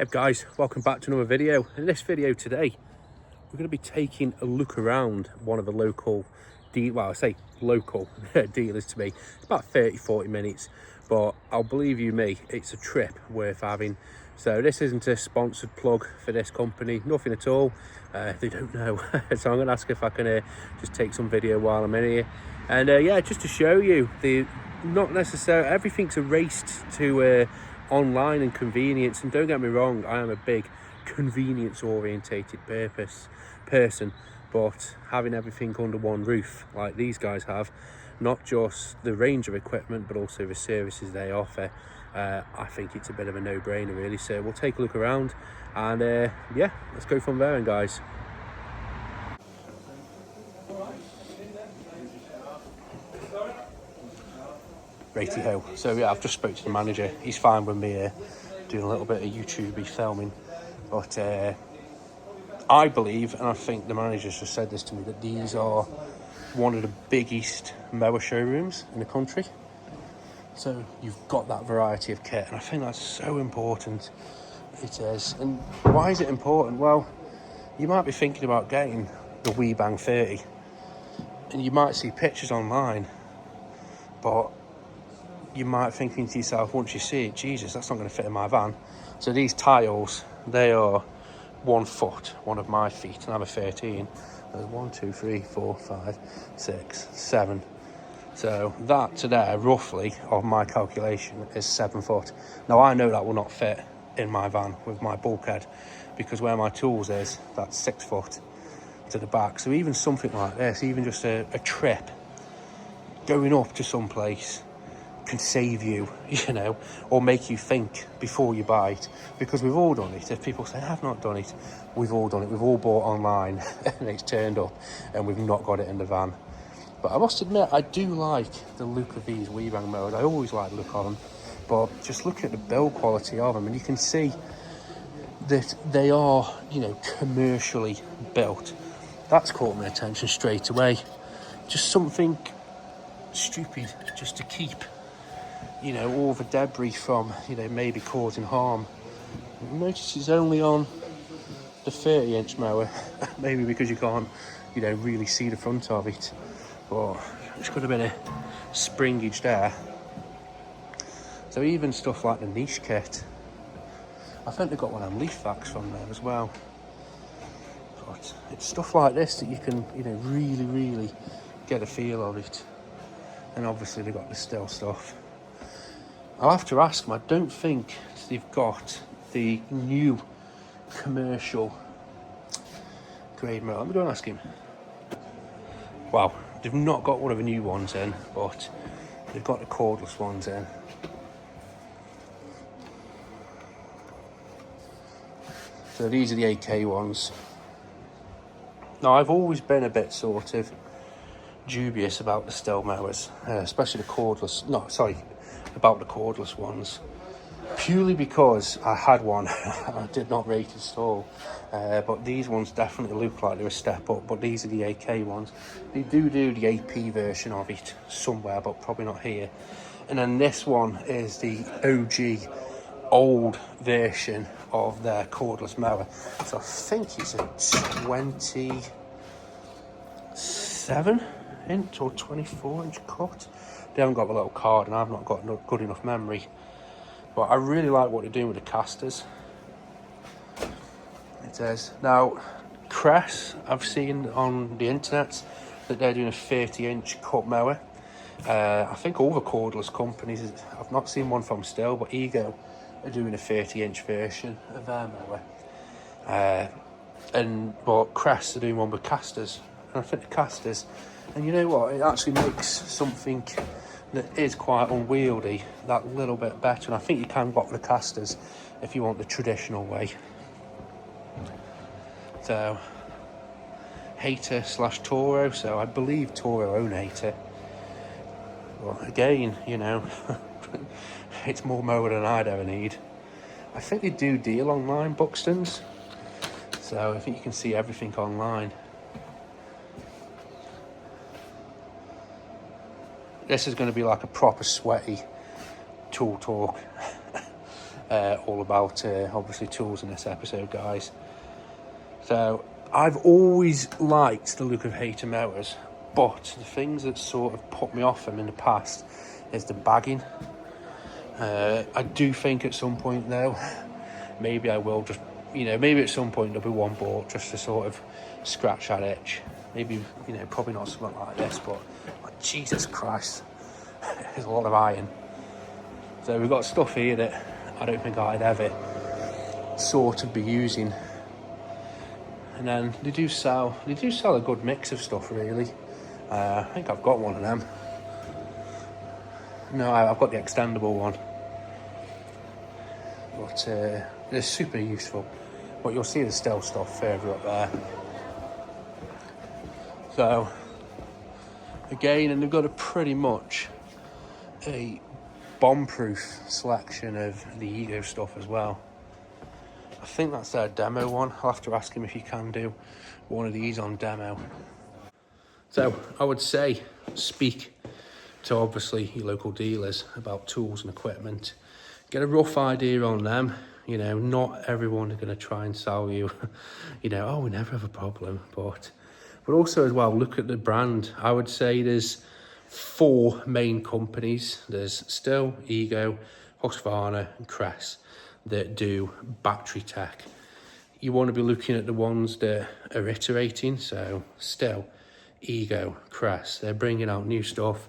Hey guys, welcome back to another video. In this video today, we're going to be taking a look around one of the local local dealers to me. It's about 30-40 minutes, but I'll believe you me, it's a trip worth having. So this isn't a sponsored plug for this company, nothing at all. They don't know. So I'm going to ask if I can just take some video while I'm in here. And yeah, just to show you, not necessarily everything's erased to online and convenience. And don't get me wrong, I am a big convenience orientated person, but having everything under one roof like these guys have, not just the range of equipment but also the services they offer, I think it's a bit of a no-brainer really. So we'll take a look around and yeah, let's go from there, and guys. Righty-ho. So yeah, I've just spoke to the manager. He's fine with me doing a little bit of YouTube filming, but I believe, and I think the manager's just said this to me, that these are one of the biggest mower showrooms in the country. So you've got that variety of kit, and I think that's so important. It is. And why is it important? Well, you might be thinking about getting the Wee Bang 30, and you might see pictures online, but you might thinking to yourself, once you see it, Jesus, that's not going to fit in my van. So these tiles, they are 1 foot, one of my feet, and I have a 13. There's 1, 2, 3, 4, 5, 6, 7. So that to there, roughly, of my calculation, is 7 foot. Now I know that will not fit in my van with my bulkhead, because where my tools is, that's 6 foot to the back. So even something like this, even just a trip going up to some place, can save you, you know, or make you think before you buy it, because we've all done it. If people say I've not done it, we've all done it. We've all bought online and it's turned up and we've not got it in the van. But I must admit, I do like the look of these Wee Bang mowers. I always like the look of them, but just look at the build quality of them, and you can see that they are, you know, commercially built. That's caught my attention straight away. Just something stupid just to keep, you know, all the debris from, you know, maybe causing harm. Notice it's only on the 30-inch mower, maybe because you can't, you know, really see the front of it. But it's got a bit of springage there. So even stuff like the niche kit, I think they've got one of them leaf backs from there as well. But it's stuff like this that you can, you know, really get a feel of it. And obviously they've got the Stihl stuff. I'll have to ask them. I don't think they've got the new commercial grade mower. I'm going to ask him. Wow, they've not got one of the new ones in, but they've got the cordless ones in. So these are the AK ones. Now, I've always been a bit sort of dubious about the Stihl mowers, especially the cordless. No, sorry, about the cordless ones, purely because I had one. I did not rate it at all, but these ones definitely look like they're a step up. But these are the AK ones. They do the AP version of it somewhere, but probably not here. And then this one is the OG old version of their cordless mower. So I think it's a 27-inch or 24-inch cut. They haven't got the little card, and I've not got good enough memory. But I really like what they're doing with the casters. It says now, Kress, I've seen on the internet that they're doing a 30-inch cut mower. I think all the cordless companies, I've not seen one from Stihl, but Ego are doing a 30-inch version of their mower. But Kress are doing one with casters. And I think the casters, and you know what, it actually makes something that is quite unwieldy that little bit better. And I think you can block the casters if you want the traditional way. So Hayter / Toro, so I believe Toro own Hayter. Well, again, you know, it's more mower than I'd ever need. I think they do deal online, Buxtons, so I think you can see everything online. This is going to be like a proper sweaty tool talk. all about obviously tools in this episode, guys. So I've always liked the look of Hayter mowers, but the things that sort of put me off them in the past is the bagging. I do think at some point though, maybe I will just, maybe at some point there'll be one bought just to sort of scratch that itch. Maybe, probably not something like this, but Jesus Christ, there's a lot of iron. So we've got stuff here that I don't think I'd ever sort of be using. And then they do sell a good mix of stuff, really. I think I've got one of them. No, I've got the extendable one. But they're super useful. But you'll see the Stihl stuff further up there. So, again, and they've got a pretty much a bomb-proof selection of the Ego stuff as well. I think that's their demo one. I'll have to ask him if he can do one of these on demo. So I would say speak to obviously your local dealers about tools and equipment. Get a rough idea on them. Not everyone is going to try and sell you, oh, we never have a problem. But also as well, look at the brand. I would say there's 4 main companies. There's Stihl, Ego, Husqvarna and Kress that do battery tech. You want to be looking at the ones that are iterating. So Stihl, Ego, Kress, they're bringing out new stuff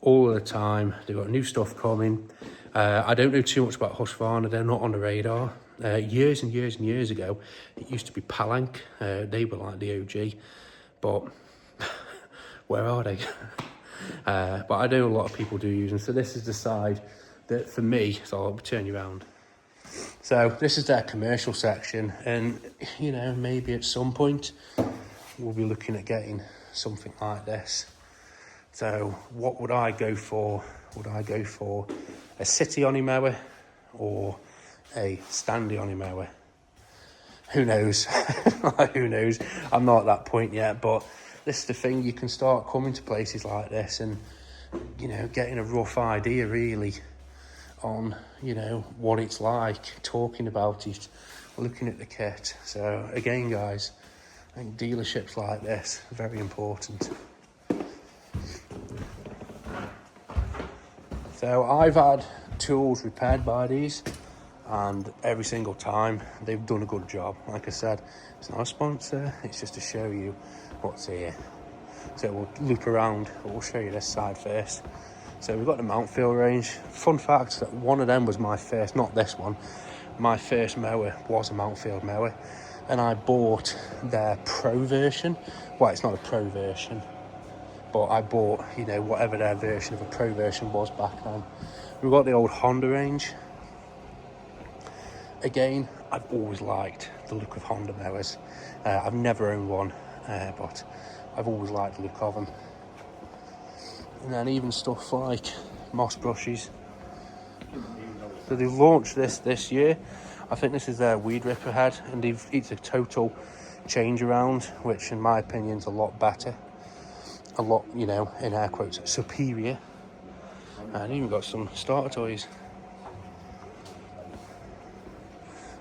all the time. They've got new stuff coming. I don't know too much about Husqvarna. They're not on the radar. Years and years and years ago, it used to be Palank. They were like the OG, but where are they? But I know a lot of people do use them. So this is the side that for me, so I'll turn you around. So this is their commercial section, and maybe at some point we'll be looking at getting something like this. So what would I go for? Would I go for a city-only mower or a standy-only mower? Who knows? Who knows? I'm not at that point yet, but this is the thing. You can start coming to places like this and, getting a rough idea really on, what it's like, talking about it, looking at the kit. So again, guys, I think dealerships like this are very important. So I've had tools repaired by these, and every single time they've done a good job. Like I said, it's not a sponsor, it's just to show you what's here. So we'll loop around, but we'll show you this side first. So we've got the Mountfield range. Fun fact, that one of them was my first, not this one, my first mower was a Mountfield mower, and I bought their Pro version. Well, it's not a Pro version, but I bought, whatever their version of a Pro version was back then. We've got the old Honda range. Again, I've always liked the look of Honda mowers. I've never owned one, but I've always liked the look of them. And then even stuff like moss brushes. So they've launched this year. I think this is their weed ripper head, and it's a total change around, which in my opinion is a lot better. A lot, in air quotes, superior. And even got some starter toys.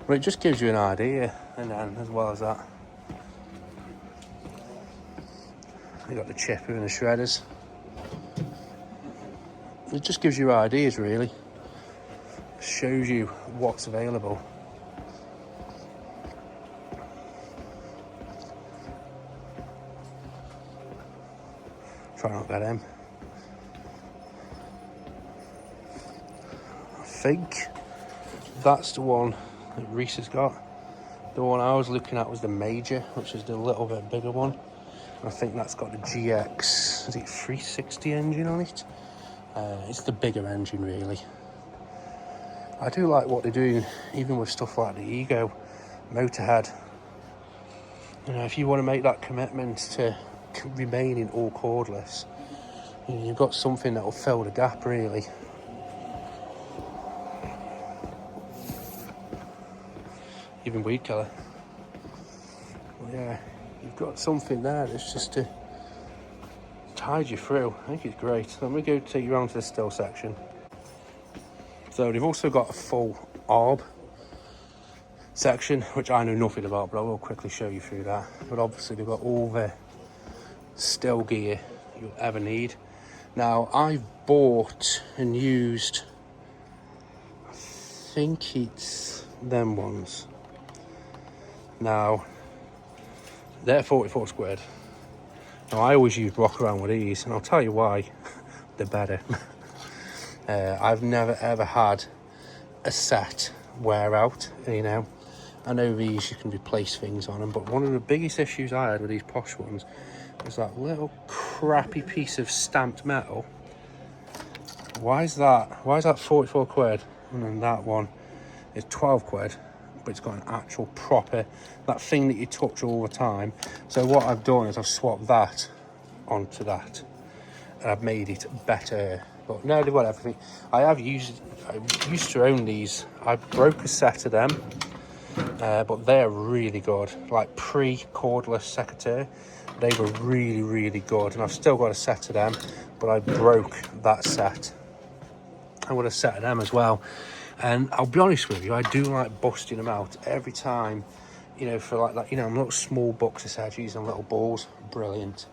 But it just gives you an idea, and then as well as that, you got the chipper and the shredders. It just gives you ideas, really. Shows you what's available. Try not to get him. I think that's the one that Reese has got. The one I was looking at was the Major, which is the little bit bigger one. I think that's got the GX, is it 360 engine on it? It's the bigger engine, really. I do like what they're doing, even with stuff like the Ego Motorhead. If you want to make that commitment to remaining all cordless, you've got something that will fill the gap, really. Even weed killer. Well, yeah, you've got something there that's just to tide you through. I think it's great. Let me go take you around to the Stihl section. So they've also got a full ARB section, which I know nothing about, but I will quickly show you through that. But obviously they've got all the Stihl gear you'll ever need. Now, I've bought and used, I think it's them ones. Now, they're 44 quid. Now, I always use rock around with these, and I'll tell you why. They're better. I've never ever had a set wear out, you know. I know these, you can replace things on them, but one of the biggest issues I had with these Posh ones was that little crappy piece of stamped metal. Why is that 44 quid? And then that one is 12 quid, but it's got an actual proper, that thing that you touch all the time. So what I've done is I've swapped that onto that, and I've made it better. But no, they've got everything. I used to own these. I broke a set of them, but they're really good. Like pre-cordless secateurs, they were really, really good. And I've still got a set of them, but I broke that set. I would have set of them as well. And I'll be honest with you, I do like busting them out every time, you know, for like, you know, little small Buxtons heads using little balls. Brilliant.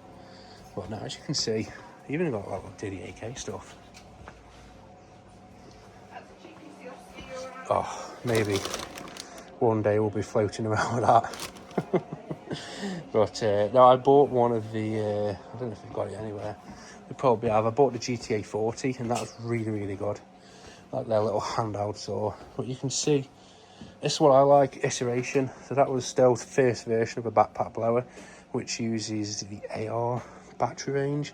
But now, as you can see, even got like Diddy AK stuff. Oh, maybe one day we'll be floating around with that. But no, I bought one of the, I don't know if they've got it anywhere. They probably have. I bought the GTA 40, and that was really, really good. Like their little handheld saw. But you can see, this is what I like, iteration. So that was still the first version of a backpack blower, which uses the AR battery range.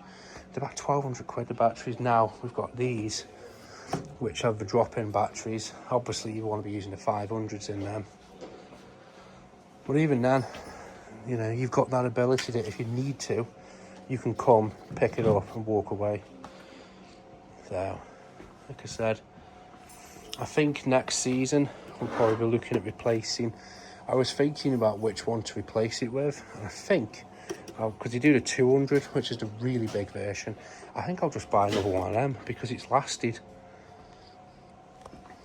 They're about 1,200 quid, the batteries. Now we've got these, which have the drop-in batteries. Obviously you want to be using the 500s in them. But even then, you know, you've got that ability that if you need to, you can come, pick it up and walk away. So, like I said, I think next season we'll probably be looking at replacing. I was thinking about which one to replace it with, and I think, because you do the 200, which is the really big version, I think I'll just buy another one of them because it's lasted.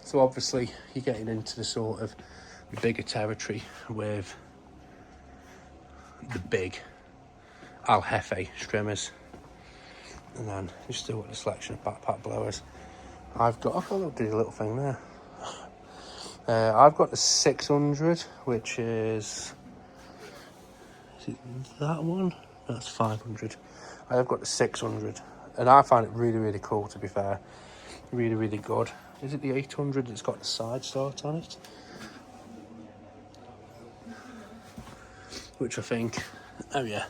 So obviously you're getting into the sort of bigger territory with the big Al Jefe trimmers, and then you still got the selection of backpack blowers. I've got a little thing there. I've got the 600, which is it that one? That's 500. I have got the 600, and I find it really, really cool, to be fair. Really, really good. Is it the 800 that's got the side start on it? Which I think, oh yeah.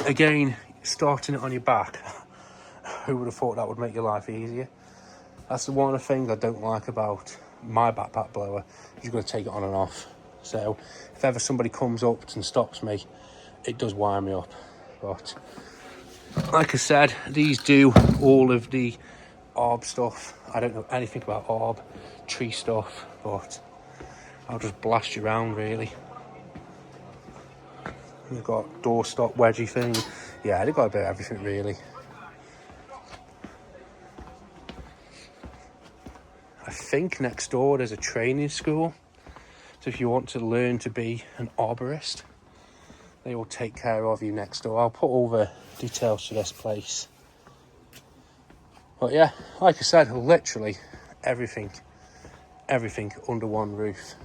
Again, starting it on your back, who would have thought that would make your life easier? That's the one of the things I don't like about my backpack blower. You've got to take it on and off. So if ever somebody comes up and stops me, it does wire me up. But like I said, these do all of the ARB stuff. I don't know anything about ARB, tree stuff, but I'll just blast you around really. They've got doorstop wedgie thing. Yeah, they've got a bit of everything really. I think next door there's a training school. So if you want to learn to be an arborist, they will take care of you next door. I'll put all the details to this place. But yeah, like I said, literally everything under one roof.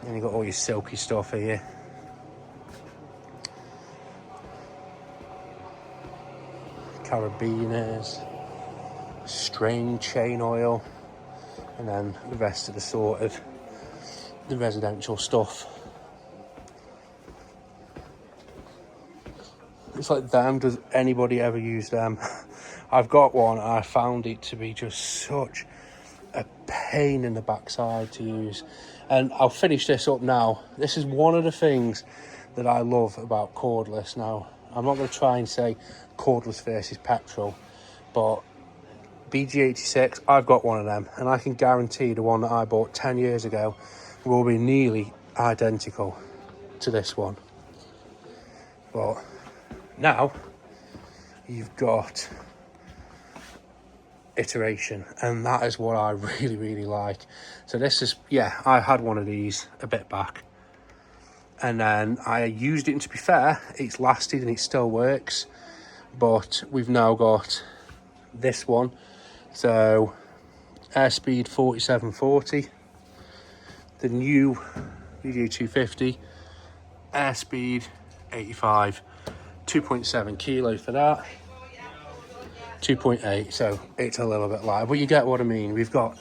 And you've got all your silky stuff here. Carabiners, string, chain oil, and then the rest of the sort of the residential stuff. It's like them, does anybody ever use them? I've got one and I found it to be just such a pain in the backside to use. And I'll finish this up now. This is one of the things that I love about Cordless. Now, I'm not going to try and say Cordless versus petrol, but BG86, I've got one of them, and I can guarantee the one that I bought 10 years ago will be nearly identical to this one. But now you've got iteration, and that is what I really, really like. So this is, yeah, I had one of these a bit back, and then I used it, and to be fair, it's lasted and it still works. But we've now got this one, so airspeed 4740, the new Video 250, airspeed 85, 2.7 kilo for that, 2.8, so it's a little bit light, but you get what I mean. We've got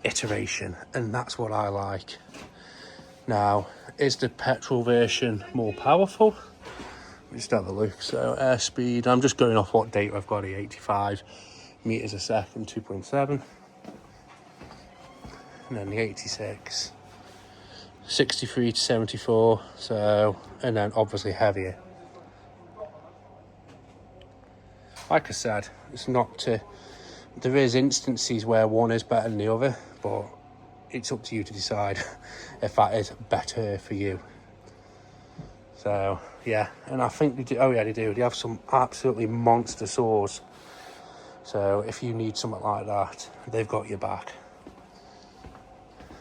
iteration, and that's what I like. Now, is the petrol version more powerful? Just have a look. So airspeed, I'm just going off what data I've got here, 85 meters a second, 2.7, and then the 86, 63 to 74, so, and then obviously heavier. Like I said, it's not to, there is instances where one is better than the other, but it's up to you to decide if that is better for you. So yeah, and I think they do, oh yeah, they do, they have some absolutely monster saws, so if you need something like that, they've got your back.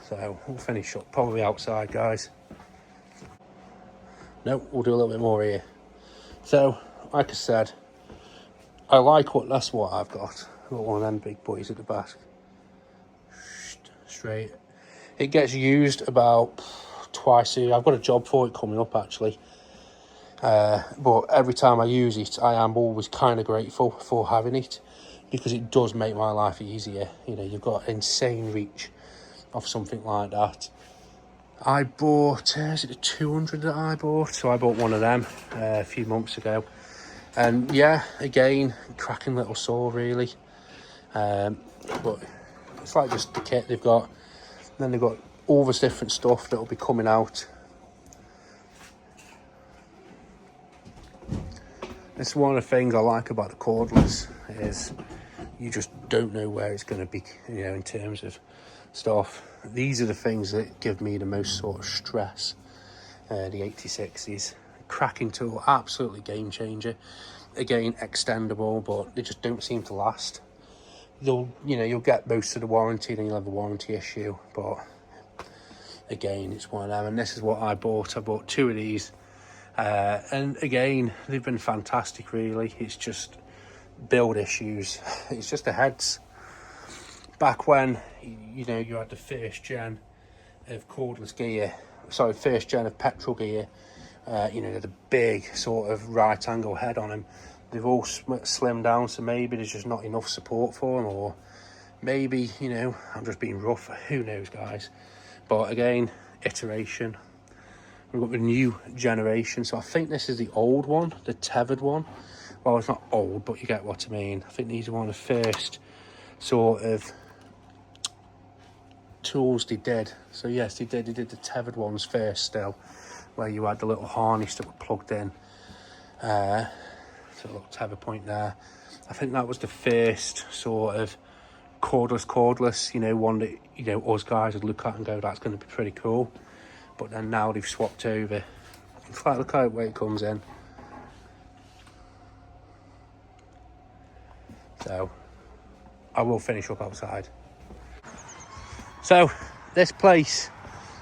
So we'll finish up probably outside, guys. No, we'll do a little bit more here. So like I said, I like that's what I've got. I've got one of them big boys at the back, straight. It gets used about twice a year. I've got a job for it coming up actually, but every time I use it, I am always kind of grateful for having it, because it does make my life easier. You know, you've got insane reach of something like that. I bought, is it a 200 that I bought? So I bought one of them a few months ago, and yeah, again, cracking little saw really, but it's like just the kit they've got. Then they've got all this different stuff that'll be coming out. This is one of the things I like about the Cordless, is you just don't know where it's going to be, you know, in terms of stuff. These are the things that give me the most sort of stress. The 8060s, cracking tool, absolutely game changer. Again, extendable, but they just don't seem to last. You'll get most of the warranty, then you'll have a warranty issue, but again, it's one of them. And this is what I bought. I bought two of these, and again, they've been fantastic really. It's just build issues. It's just the heads. Back when, you know, you had the first gen of cordless gear, sorry, first gen of petrol gear, you know, the big sort of right angle head on them, they've all slimmed down, so maybe there's just not enough support for them, or maybe, you know, I'm just being rough, who knows, guys. But again, iteration. We've got the new generation, so I think this is the old one, the tethered one. Well, it's not old, but you get what I mean. I think these are one of the first sort of tools they did. So yes, they did the tethered ones first still, where you had the little harness that were plugged in. So a little tether point there. I think that was the first sort of cordless, you know, one that, you know, us guys would look at and go, that's going to be pretty cool. But then now they've swapped over. In fact, look how where it comes in. So I will finish up outside. So this place,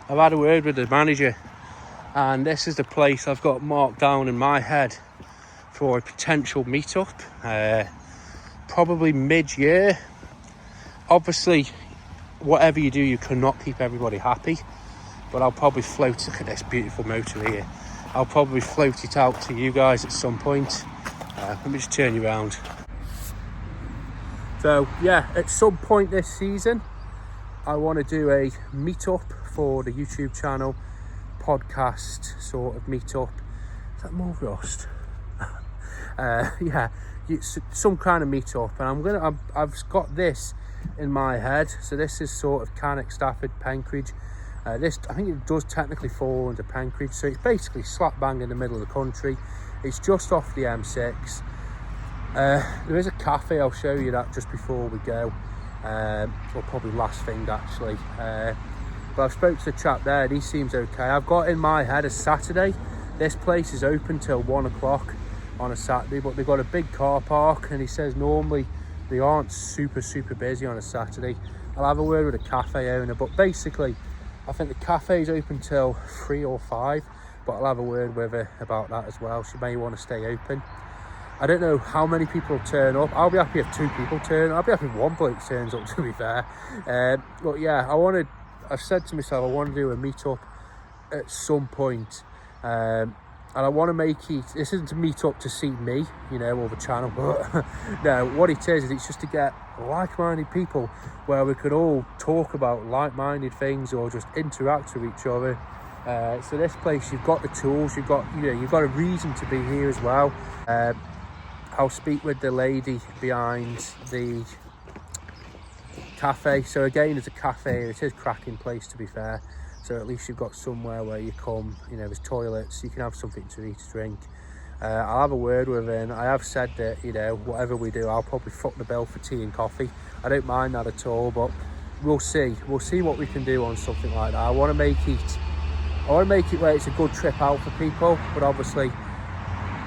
I've had a word with the manager, and this is the place I've got marked down in my head for a potential meetup, probably mid-year. Obviously, whatever you do, you cannot keep everybody happy, but I'll probably float, look at this beautiful motor here, I'll probably float it out to you guys at some point. Let me just turn you around. So yeah, at some point this season, I want to do a meetup for the YouTube channel, podcast sort of meetup. Is that more rust? Yeah, some kind of meetup, and I've got this in my head. So this is sort of Cannock, Stafford, Penkridge. This, I think it does technically fall under Penkridge, so it's basically slap bang in the middle of the country. It's just off the M6. There is a cafe, I'll show you that just before we go, or probably last thing actually. But I've spoke to the chap there and he seems okay. I've got in my head a Saturday. This place is open till 1 o'clock on a Saturday, but they've got a big car park, and he says normally they aren't super busy on a Saturday. I'll have a word with a cafe owner, but basically I think the cafe's open till 3 or 5, but I'll have a word with her about that as well. She may want to stay open. I don't know how many people turn up. I'll be happy if 2 people turn. I'll be happy if 1 bloke turns up, to be fair. But yeah, I've said to myself, I want to do a meetup at some point. And I want to make it, this isn't to meet up to see me, you know, or the channel, but no, what it is it's just to get like-minded people where we could all talk about like-minded things or just interact with each other. So this place, you've got the tools, you've got a reason to be here as well. I'll speak with the lady behind the cafe. So again, it's a cafe, it is a cracking place, to be fair. So at least you've got somewhere where you come, you know, there's toilets, you can have something to eat, to drink. I'll have a word with her, and I have said that, you know, whatever we do, I'll probably foot the bill for tea and coffee. I don't mind that at all, but we'll see what we can do on something like that. I want to make it where it's a good trip out for people, but obviously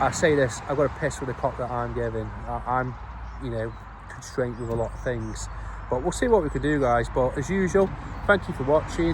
I say this, I've got to piss with the cock that I'm giving. I'm, you know, constrained with a lot of things, but we'll see what we can do, guys. But as usual, thank you for watching.